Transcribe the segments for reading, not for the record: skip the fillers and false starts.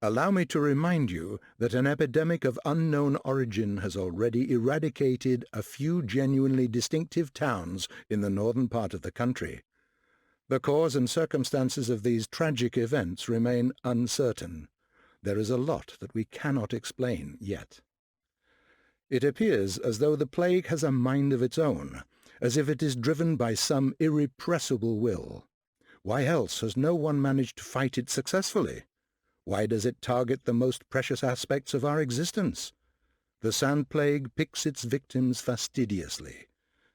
Allow me to remind you that an epidemic of unknown origin has already eradicated a few genuinely distinctive towns in the northern part of the country. The cause and circumstances of these tragic events remain uncertain. There is a lot that we cannot explain yet. It appears as though the plague has a mind of its own, as if it is driven by some irrepressible will. Why else has no one managed to fight it successfully? Why does it target the most precious aspects of our existence? The sand plague picks its victims fastidiously,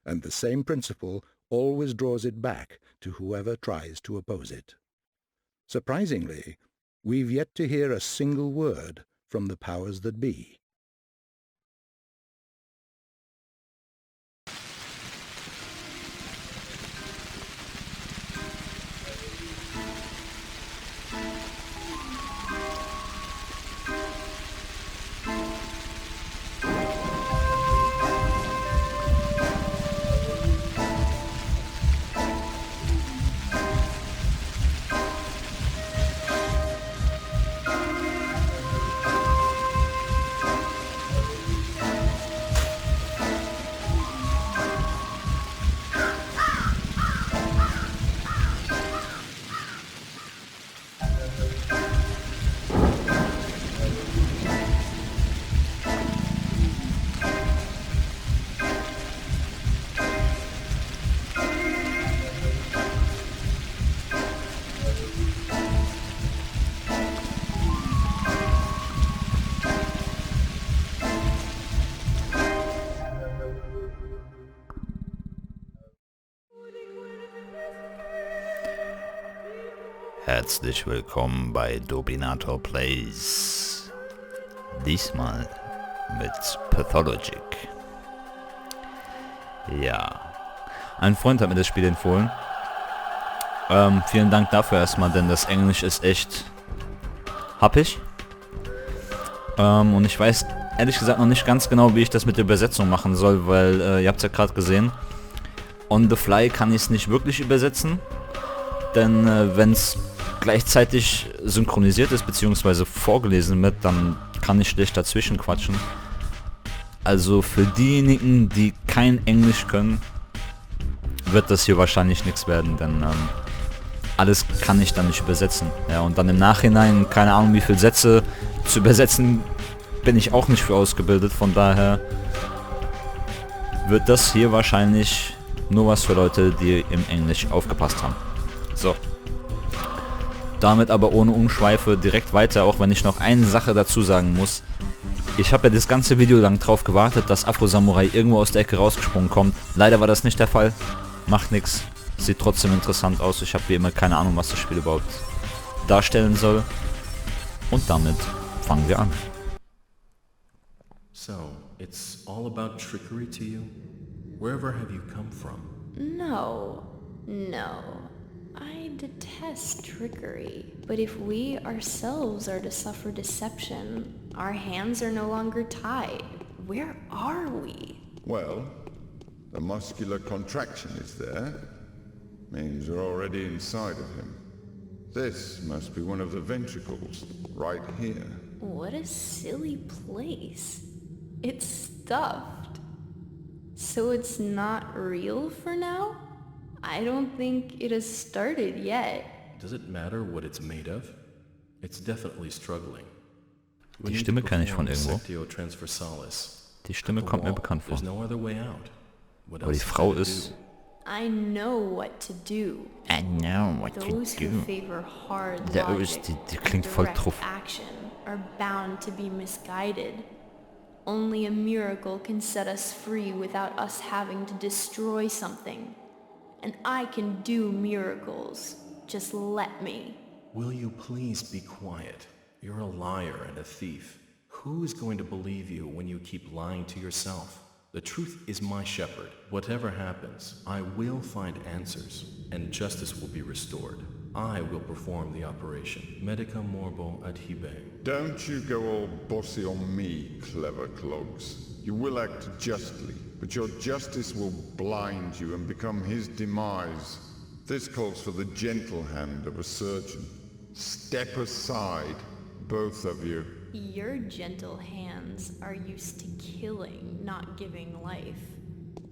and the same principle always draws it back to whoever tries to oppose it. Surprisingly, we've yet to hear a single word from the powers that be. Herzlich willkommen bei Dominator Plays. Diesmal mit Pathologic. Ja, ein Freund hat mir das Spiel empfohlen. Vielen Dank dafür erstmal, denn das Englisch ist echt happig. Und ich weiß ehrlich gesagt noch nicht ganz genau, wie ich das mit der Übersetzung machen soll, weil ihr habt es ja gerade gesehen. On the fly kann ich es nicht wirklich übersetzen, denn wenn es gleichzeitig synchronisiert ist bzw. vorgelesen wird, dann kann ich schlecht dazwischen quatschen. Also für diejenigen, die kein Englisch können, wird das hier wahrscheinlich nichts werden, denn alles kann ich dann nicht übersetzen. Ja, und dann im Nachhinein, keine Ahnung wie viele Sätze zu übersetzen, bin ich auch nicht für ausgebildet, von daher wird das hier wahrscheinlich nur was für Leute, die im Englisch aufgepasst haben. So. Damit aber ohne Umschweife direkt weiter, auch wenn ich noch eine Sache dazu sagen muss. Ich habe ja das ganze Video lang drauf gewartet, dass Afro-Samurai irgendwo aus der Ecke rausgesprungen kommt. Leider war das nicht der Fall. Macht nix. Sieht trotzdem interessant aus. Ich habe wie immer keine Ahnung, was das Spiel überhaupt darstellen soll. Und damit fangen wir an. So, it's all about trickery to you? Wherever have you come from? No. I detest trickery. But if we ourselves are to suffer deception, our hands are no longer tied. Where are we? Well, the muscular contraction is there. Means we're already inside of him. This must be one of the ventricles, right here. What a silly place. It's stuffed. So it's not real for now? I don't think it has started yet. Does it matter what it's made of? It's definitely struggling. Die Stimme kenne ich von irgendwo. Die Stimme kommt mir bekannt vor. Aber die Frau ist... I know what to do. I know what to Those who do. favor hard Der logic die klingt voll direct drauf. action are bound to be misguided. Only a miracle can set us free without us having to destroy something. And I can do miracles. Just let me. Will you please be quiet? You're a liar and a thief. Who is going to believe you when you keep lying to yourself? The truth is my shepherd. Whatever happens, I will find answers, and justice will be restored. I will perform the operation. Medica morbo adhibe. Don't you go all bossy on me, clever clogs. You will act justly, but your justice will blind you and become his demise. This calls for the gentle hand of a surgeon. Step aside. Both of you. Your gentle hands are used to killing, not giving life.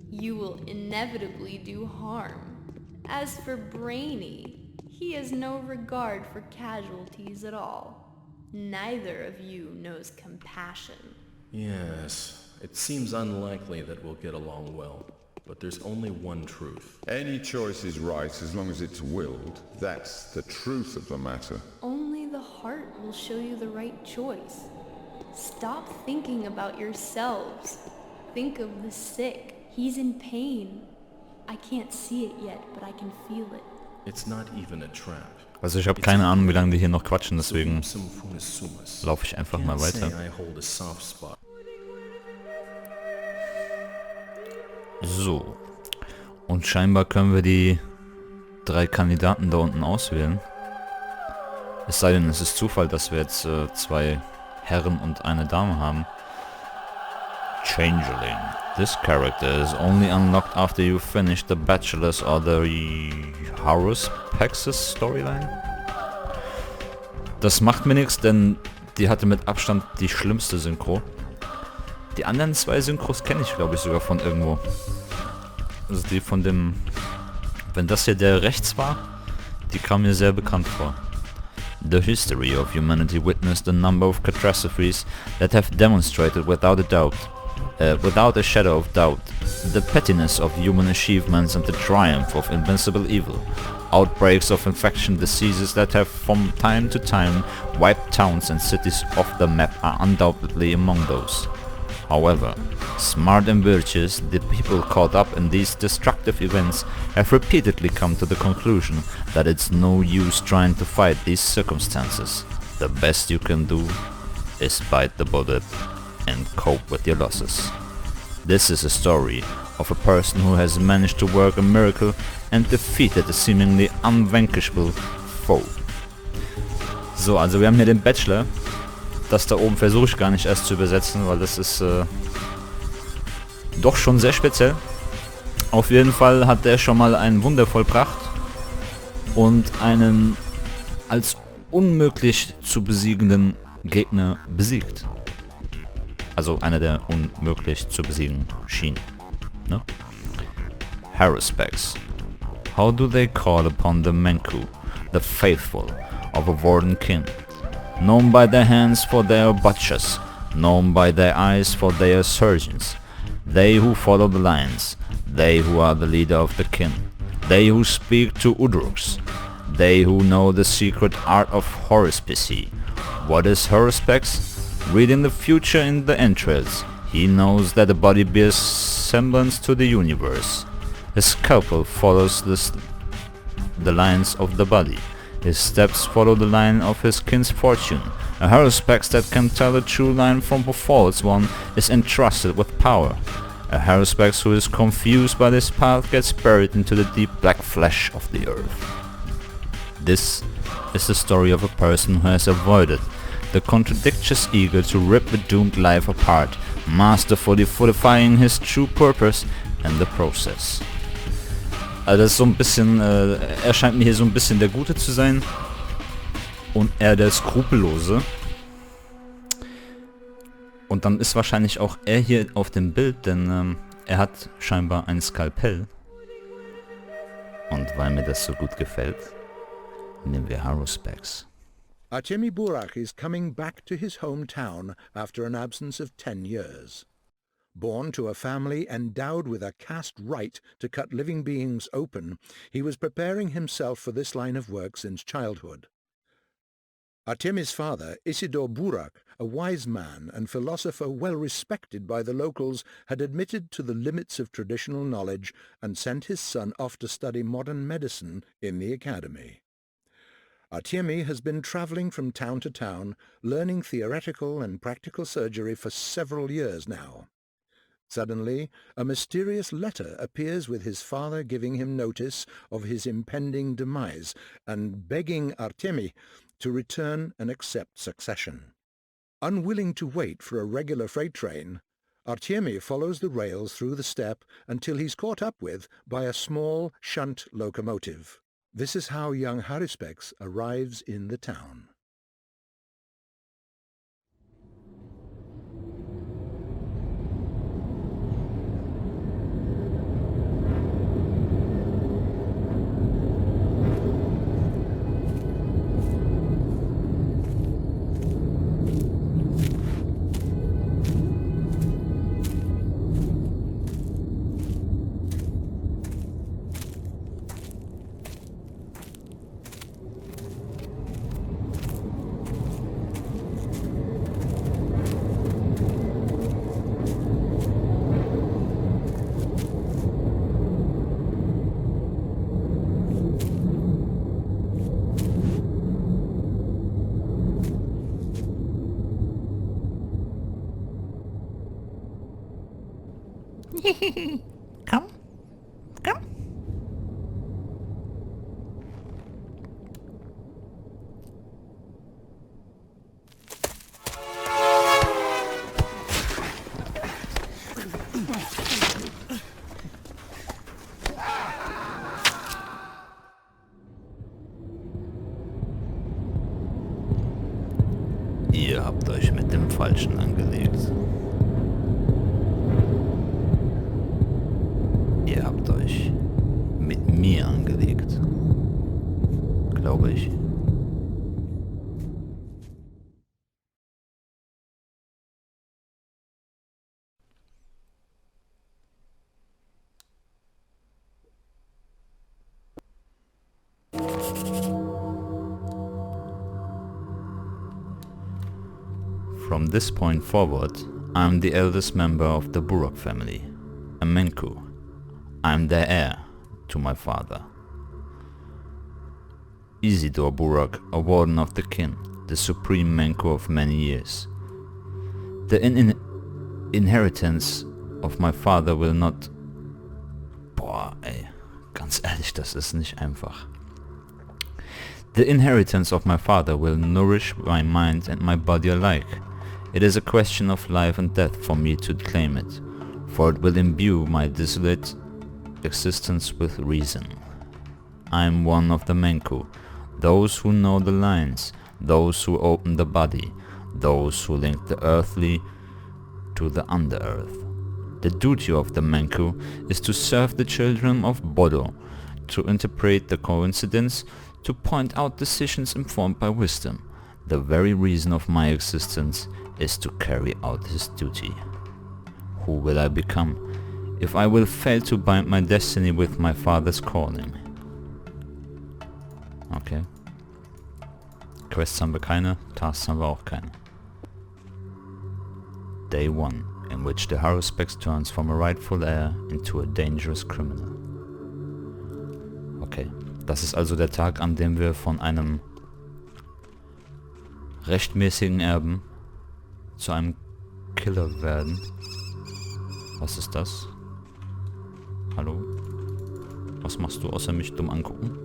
You will inevitably do harm. As for Brainy, he has no regard for casualties at all. Neither of you knows compassion. Yes, it seems unlikely that we'll get along well. But there's only one truth. Any choice is right as long as it's willed. That's the truth of the matter. Only the heart will show you the right choice. Stop thinking about yourselves. Think of the sick. He's in pain. I can't see it yet, but I can feel it. It's not even a trap. Also ich habe keine Ahnung, wie lange die hier noch quatschen, deswegen laufe ich einfach mal weiter. So. Und scheinbar können wir die 3 Kandidaten da unten auswählen. Es sei denn, es ist Zufall, dass wir jetzt 2 Herren und eine Dame haben. Changeling. This character is only unlocked after you finish the Bachelor's or the Haruspexes Storyline. Das macht mir nichts, denn die hatte mit Abstand die schlimmste Synchro. Die anderen 2 Synchros kenne ich, glaube ich, sogar von irgendwo. Also die von dem... Wenn das hier der rechts war, die kam mir sehr bekannt vor. The history of humanity witnessed a number of catastrophes that have demonstrated without a shadow of doubt, the pettiness of human achievements and the triumph of invincible evil. Outbreaks of infection diseases that have from time to time wiped towns and cities off the map are undoubtedly among those. However, smart and virtuous, the people caught up in these destructive events have repeatedly come to the conclusion that it's no use trying to fight these circumstances. The best you can do is bite the bullet and cope with your losses. This is a story of a person who has managed to work a miracle and defeated a seemingly unvanquishable foe. So, also wir haben hier den Bachelor. Das da oben versuche ich gar nicht erst zu übersetzen, weil das ist doch schon sehr speziell. Auf jeden Fall hat der schon mal ein Wunder vollbracht und einen als unmöglich zu besiegenden Gegner besiegt. Also einer, der unmöglich zu besiegen schien. Ne? Haruspexes. How do they call upon the Menku, the faithful of a warden kin? Known by their hands for their butchers, known by their eyes for their surgeons. They who follow the lines, they who are the leader of the kin, they who speak to Udruks, they who know the secret art of Horospicy. What is Haruspex? Reading the future in the entrails, he knows that the body bears semblance to the universe. His scalpel follows the lines of the body. His steps follow the line of his kin's fortune. A Haruspex that can tell the true line from a false one is entrusted with power. A Haruspex who is confused by this path gets buried into the deep black flesh of the earth. This is the story of a person who has avoided the contradictious eager to rip the doomed life apart, masterfully fortifying his true purpose in the process. Also das ist so ein bisschen, er scheint mir hier so ein bisschen der Gute zu sein und er der Skrupellose. Und dann ist wahrscheinlich auch er hier auf dem Bild, denn er hat scheinbar ein Skalpell. Und weil mir das so gut gefällt, nehmen wir Haruspex. Artemi Burak is coming back to his hometown after an absence of 10 years. Born to a family endowed with a caste right to cut living beings open, he was preparing himself for this line of work since childhood. Artemi's father, Isidor Burak, a wise man and philosopher well respected by the locals, had admitted to the limits of traditional knowledge and sent his son off to study modern medicine in the academy. Artemi has been travelling from town to town, learning theoretical and practical surgery for several years now. Suddenly, a mysterious letter appears with his father giving him notice of his impending demise and begging Artemi to return and accept succession. Unwilling to wait for a regular freight train, Artemi follows the rails through the steppe until he's caught up with by a small shunt locomotive. This is how young Haruspex arrives in the town. Komm. Komm. Ihr habt euch mit dem Falschen angelegt. Ihr habt euch mit mir angelegt. Glaube ich. From this point forward, I am the eldest member of the Burok family, a Menku. I am the heir to my father. Isidore Burok, a warden of the kin, the supreme Menku of many years. The inheritance of my father will not... Boah, ey, ganz ehrlich, das ist nicht einfach. The inheritance of my father will nourish my mind and my body alike. It is a question of life and death for me to claim it, for it will imbue my desolate existence with reason. I am one of the Menku, those who know the lines, those who open the body, those who link the earthly to the under-earth. The duty of the Menku is to serve the children of Bodo, to interpret the coincidence, to point out decisions informed by wisdom. The very reason of my existence is to carry out his duty. Who will I become if I will fail to bind my destiny with my father's calling? Okay. Quests haben wir keine, Tasks haben wir auch keine. Day 1, in which the Haruspex turns from a rightful heir into a dangerous criminal. Okay, das ist also der Tag, an dem wir von einem rechtmäßigen Erben zu einem Killer werden. Was ist das? Hallo? Was machst du außer mich dumm angucken?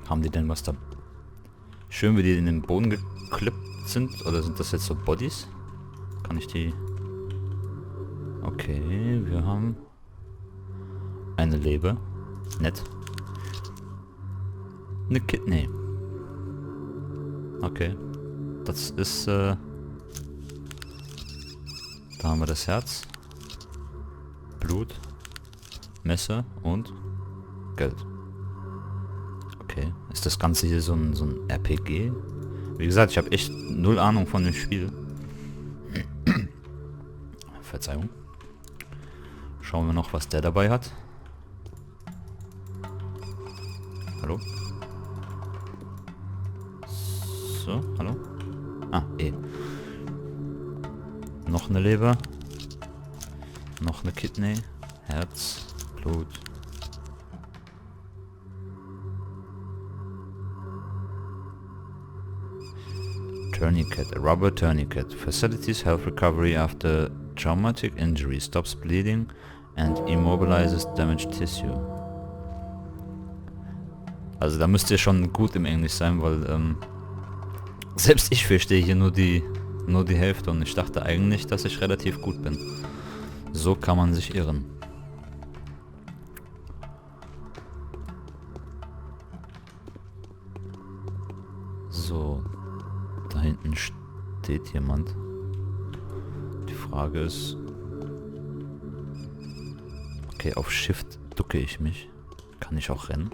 Haben die denn was da? Schön, wie die in den Boden geklippt sind? Oder sind das jetzt so Bodies? Kann ich die... Okay, wir haben eine Leber. Nett. Eine Kidney. Okay. Das ist, da haben wir das Herz. Blut. Messer und Geld. Okay. Ist das Ganze hier so ein RPG? Wie gesagt, ich habe echt null Ahnung von dem Spiel. Verzeihung. Schauen wir noch, was der dabei hat. Hallo? So, hallo? Ah, Noch eine Leber. Noch eine Kidney. Herz. Blut. Tourniquet. A rubber tourniquet. Facilitates health recovery after traumatic injury. Stops bleeding and immobilizes damaged tissue. Also da müsst ihr schon gut im Englisch sein, weil selbst ich verstehe hier nur die Hälfte und ich dachte eigentlich, dass ich relativ gut bin. So kann man sich irren. So, da hinten steht jemand. Die Frage ist... Okay, auf Shift ducke ich mich. Kann ich auch rennen?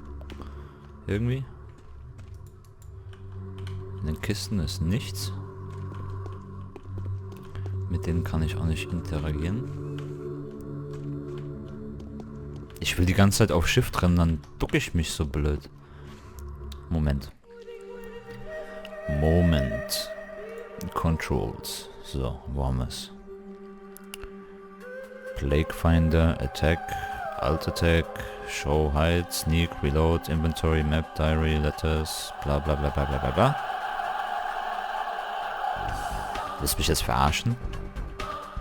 Irgendwie? In den Kisten ist nichts. Mit denen kann ich auch nicht interagieren. Ich will die ganze Zeit auf Shift rennen, dann ducke ich mich so blöd. Moment. Controls. So, wo haben wir es? Plague Finder, Attack, Alt Attack, Show, Hide, Sneak, Reload, Inventory, Map, Diary, Letters, bla bla bla bla bla bla bla. Willst du mich jetzt verarschen?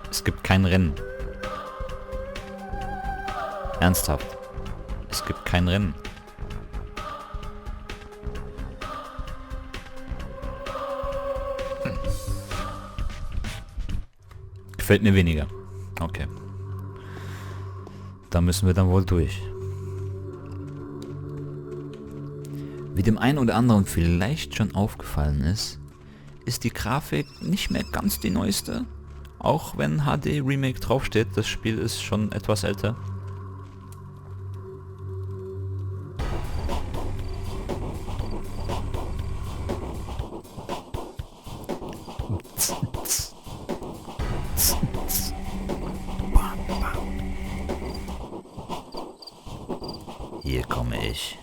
Es gibt kein Rennen. Ernsthaft. Es gibt kein Rennen. Gefällt mir weniger. Okay. Da müssen wir dann wohl durch. Wie dem einen oder anderen vielleicht schon aufgefallen ist, ist die Grafik nicht mehr ganz die neueste. Auch wenn HD Remake draufsteht, das Spiel ist schon etwas älter. Hier komme ich.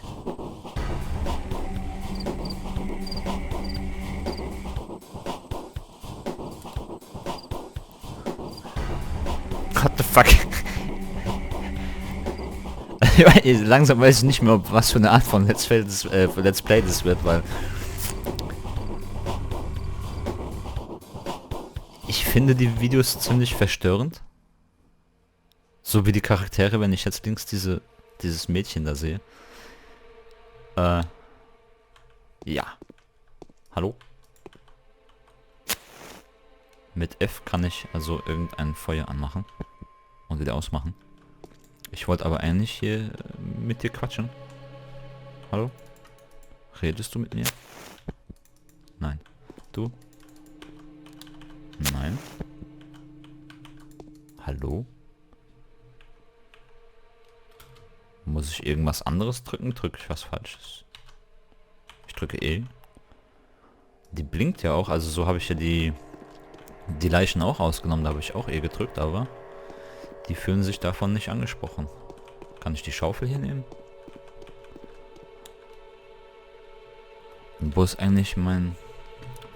What the fuck? Langsam weiß ich nicht mehr, was für eine Art von Let's Play das wird, weil ich finde die Videos ziemlich verstörend. So wie die Charaktere, wenn ich jetzt links dieses Mädchen da sehe. Ja. Hallo? Mit F kann ich also irgendein Feuer anmachen und wieder ausmachen. Ich wollte aber eigentlich hier mit dir quatschen. Hallo? Redest du mit mir? Nein. Du? Nein. Hallo? Muss ich irgendwas anderes drücken? Drücke ich was Falsches? Ich drücke E. Die blinkt ja auch, also so habe ich ja die Leichen auch ausgenommen, da habe ich auch E gedrückt, aber die fühlen sich davon nicht angesprochen. Kann ich die Schaufel hier nehmen? Und wo ist eigentlich mein...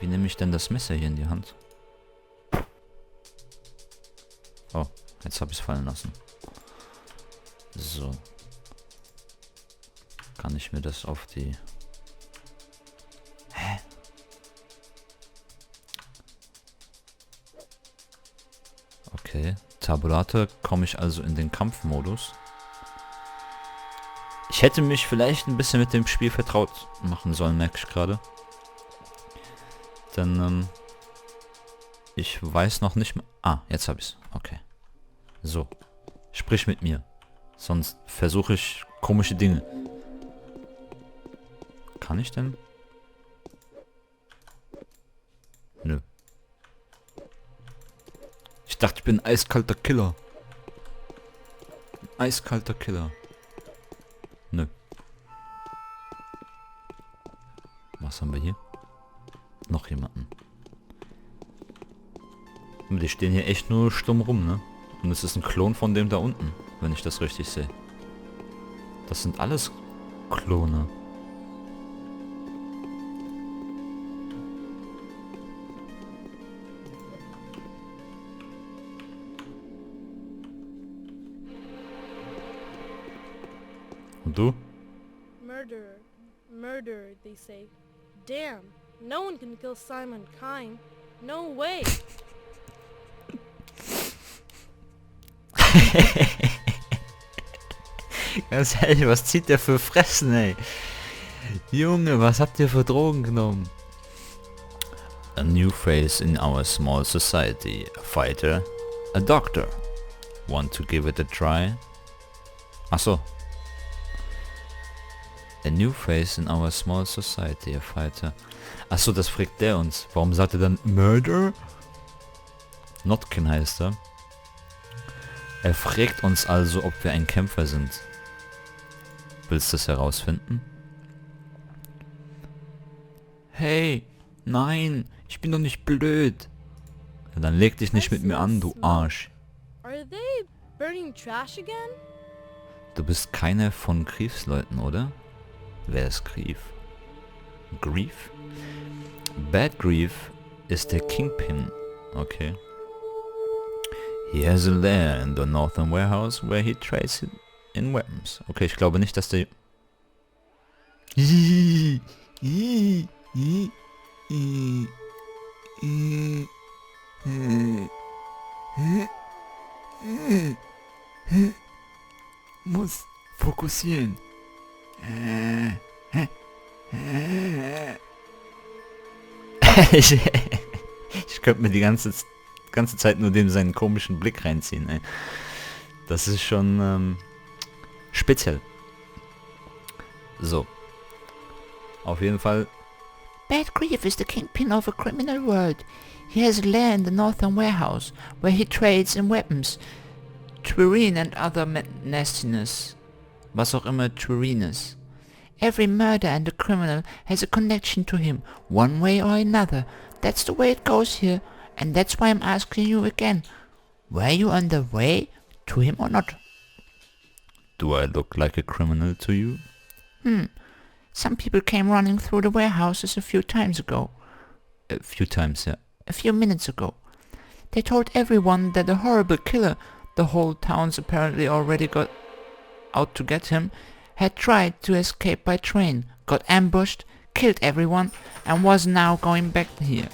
Wie nehme ich denn das Messer hier in die Hand? Oh, jetzt habe ich es fallen lassen. So. Kann ich mir das auf die... Hä? Okay. Tabulator, komme ich also in den Kampfmodus. Ich hätte mich vielleicht ein bisschen mit dem Spiel vertraut machen sollen, merke ich gerade. Denn ich weiß noch nicht mehr... Ah, jetzt habe ich es. Okay. So. Sprich mit mir. Sonst versuche ich komische Dinge. Kann ich denn? Nö. Ich dachte, ich bin ein eiskalter Killer. Ein eiskalter Killer. Nö. Was haben wir hier? Noch jemanden. Die stehen hier echt nur stumm rum, ne? Und es ist ein Klon von dem da unten, wenn ich das richtig sehe. Das sind alles Klone. Und du? Murderer. Murderer, they say. Damn, no one can kill Simon Kine. No way. Ganz ehrlich, was zieht der für Fressen, ey? Junge, was habt ihr für Drogen genommen? A new phase in our small society. A fighter. A doctor. Want to give it a try? Achso. A new phase in our small society. A fighter. Achso, das fragt der uns. Warum sagt er dann Murder? Notkin heißt er. Er fragt uns also, ob wir ein Kämpfer sind. Willst du es herausfinden? Hey, nein, ich bin doch nicht blöd. Ja, dann leg dich nicht mit mir an, du Arsch. Are they burning trash again? Du bist keiner von Griefs Leuten, oder? Wer ist Grief? Grief? Bad Grief ist der Kingpin. Okay. He has a lair in the northern warehouse where he trades it in weapons. Okay, ich glaube nicht, dass der... passieren? Ich könnte mir die ganze Zeit nur dem seinen komischen Blick reinziehen, ey. Das ist schon speziell. So. Auf jeden Fall. Bad Grief is the kingpin of a criminal world. He has a lair in the northern warehouse, where he trades in weapons, Twirine and other nastiness. Was auch immer Twirine ist. Every murder and a criminal has a connection to him, one way or another. That's the way it goes here, and that's why I'm asking you again. Were you on the way to him or not? Do I look like a criminal to you? Some people came running through the warehouses a few times ago. A few times, yeah. A few minutes ago. They told everyone that a horrible killer, the whole town's apparently already got out to get him, had tried to escape by train, got ambushed, killed everyone, and was now going back here.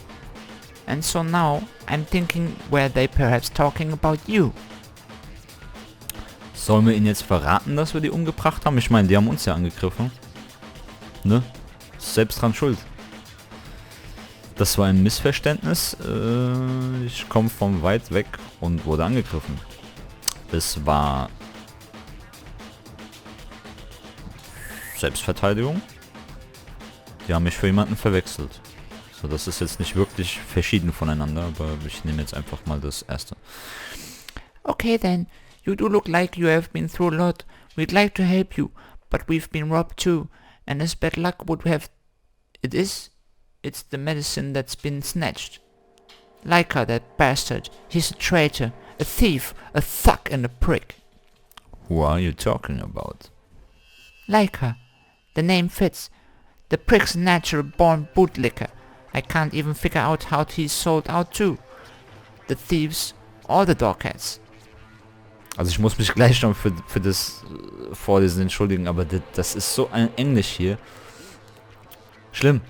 And so now, I'm thinking, were they perhaps talking about you? Sollen wir ihnen jetzt verraten, dass wir die umgebracht haben? Ich meine, die haben uns ja angegriffen. Ne? Selbst dran schuld. Das war ein Missverständnis. Ich komme von weit weg und wurde angegriffen. Es war Selbstverteidigung. Die haben mich für jemanden verwechselt. So, das ist jetzt nicht wirklich verschieden voneinander, aber ich nehme jetzt einfach mal das erste. Okay then, you do look like you have been through a lot. We'd like to help you, but we've been robbed too. And as bad luck would have it's the medicine that's been snatched. Leica, that bastard. He's a traitor, a thief, a thug and a prick. Who are you talking about? Leica. The name fits. The prick's a natural born bootlicker. I can't even figure out how he's sold out too. The thieves or the dogheads. Also ich muss mich gleich schon für das Vorlesen entschuldigen, aber das ist so ein Englisch hier. Schlimm.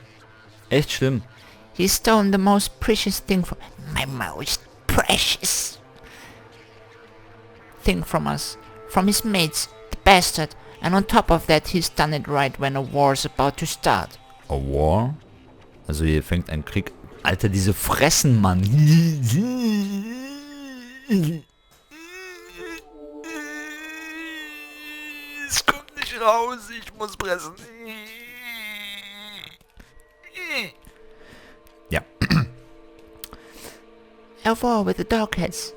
Echt schlimm. He stole the most precious thing from... My most precious thing from us. From his mates, the bastard. And on top of that, he's done it right when a war's about to start. A war? Also hier fängt ein Krieg... Alter, diese Fressen, Mann. Es kommt nicht raus, ich muss pressen. Ja. A war with the dogheads.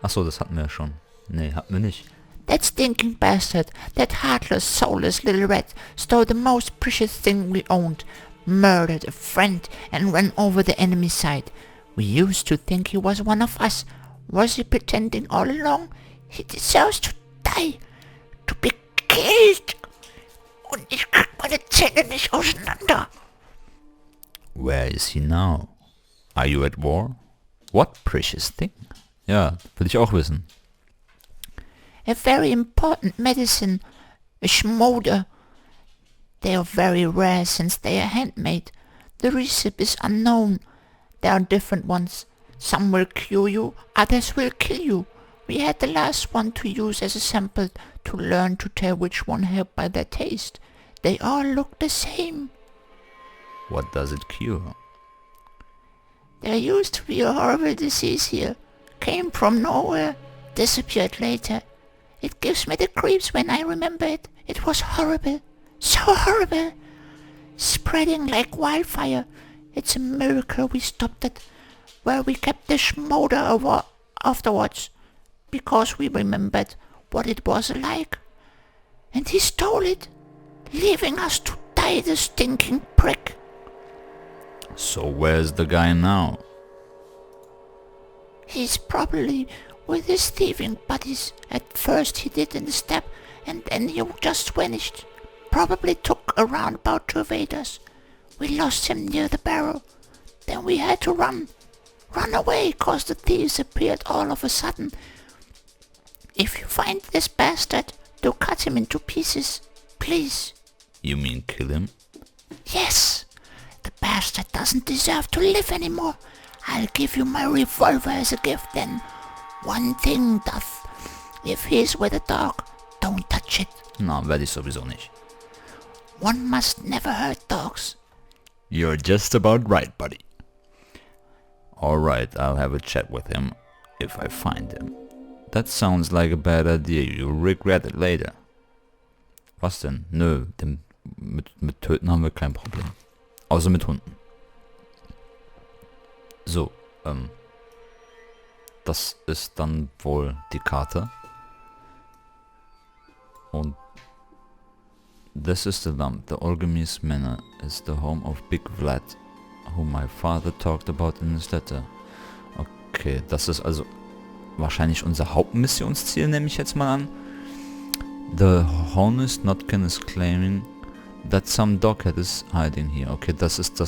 Achso, das hatten wir ja schon. Nee, hatten wir nicht. That stinking bastard, that heartless, soulless little rat, stole the most precious thing we owned, murdered a friend, and ran over the enemy side. We used to think he was one of us. Was he pretending all along? He deserves to die, to be killed. Und ich krieg meine Zähne nicht auseinander. Where is he now? Are you at war? What precious thing? Ja, will ich auch wissen. A very important medicine, a schmoder. They are very rare since they are handmade. The recipe is unknown. There are different ones. Some will cure you, others will kill you. We had the last one to use as a sample to learn to tell which one helped by their taste. They all look the same. What does it cure? There used to be a horrible disease here. Came from nowhere. Disappeared later. It gives me the creeps when I remember it. It was horrible. So horrible. Spreading like wildfire. It's a miracle we stopped it. Well, we kept the schmoder over afterwards. Because we remembered what it was like. And he stole it. Leaving us to die, the stinking prick. So where's the guy now? He's probably with his thieving buddies. At first he didn't step, and then he just vanished. Probably took a roundabout to evade us. We lost him near the barrel. Then we had to run. Run away, cause the thieves appeared all of a sudden. If you find this bastard, do cut him into pieces. Please. You mean kill him? Yes. The bastard doesn't deserve to live anymore. I'll give you my revolver as a gift then. One thing doth. If he's with a dog, Don't touch it. Na, werde ich sowieso nicht. One must never hurt dogs. You're just about right, buddy. Alright, I'll have a chat with him if I find him. That sounds like a bad idea. You'll regret it later. Was denn? Nö, mit Töten haben wir kein Problem. Außer mit Hunden. So, das ist dann wohl die Karte. Und this is the lump. The Orgemes Manor is the home of Big Vlad, who my father talked about in his letter. Okay, das ist also wahrscheinlich unser Hauptmissionsziel, nehme ich jetzt mal an. The honest Notkin is claiming that some doghead is hiding here. Okay, das ist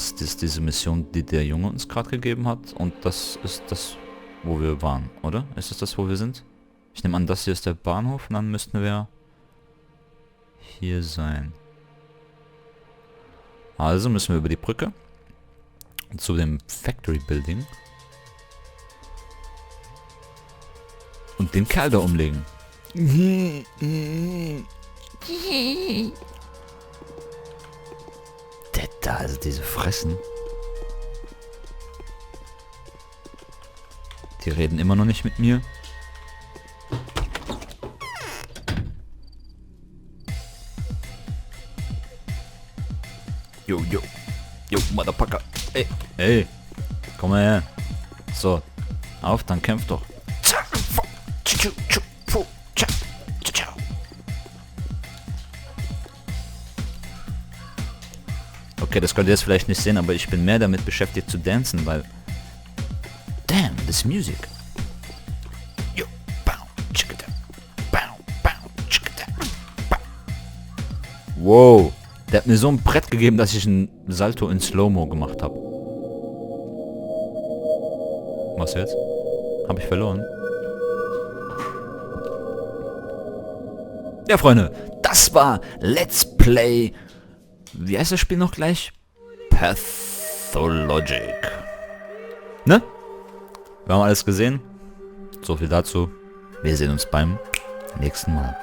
diese Mission, die der Junge uns gerade gegeben hat. Und das ist das, wo wir waren, oder? Ist das, wo wir sind? Ich nehme an, das hier ist der Bahnhof und dann müssten wir hier sein. Also müssen wir über die Brücke zu dem Factory Building und den Kerl da umlegen. Der da, also diese Fressen. Die reden immer noch nicht mit mir. Yo, Motherfucker. Ey, komm mal her. So, auf, dann kämpf doch. Okay, das könnt ihr jetzt vielleicht nicht sehen, aber ich bin mehr damit beschäftigt zu dancen, weil... Damn, this music. Yo, bow, chickada, bow, chickada, bow. Wow, der hat mir so ein Brett gegeben, dass ich ein Salto in Slow-Mo gemacht habe. Was jetzt? Habe ich verloren? Ja, Freunde, das war Let's Play... Wie heißt das Spiel noch gleich? Pathologic. Ne? Wir haben alles gesehen. So viel dazu. Wir sehen uns beim nächsten Mal.